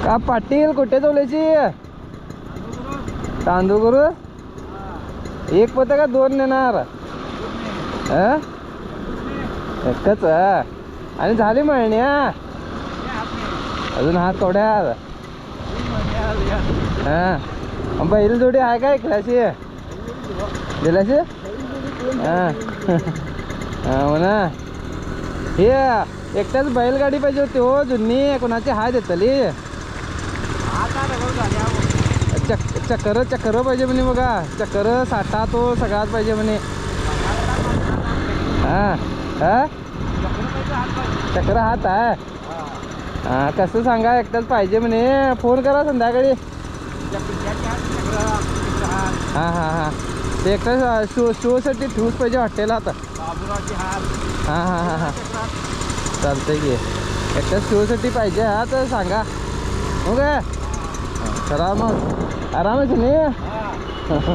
का पाटील कुठे चवल्याची तांदूळ करू एक पोतं का दोन नेणार एकच आणि झाली मळणी अजून हात थोड्या हा बैल जोडी आहे का ऐकल्याशी दिल्याशी म्हणा हे एकट्याच बैलगाडी पाहिजे होती हो जुनी कोणाची हाय देतली चक्कर चक्कर पाहिजे म्हणे बघा चक्कर साठा तो सगळाच पाहिजे म्हणे चक्कर हात आहे कसं सांगा एकटाच पाहिजे म्हणे फोन करा संध्याकाळी ते एकटा शोसाठी ठेवूच पाहिजे हॉटेल आता चालतंय की एकटाच शोसाठी पाहिजे तर सांगा हो काय चला मग आरामच नाही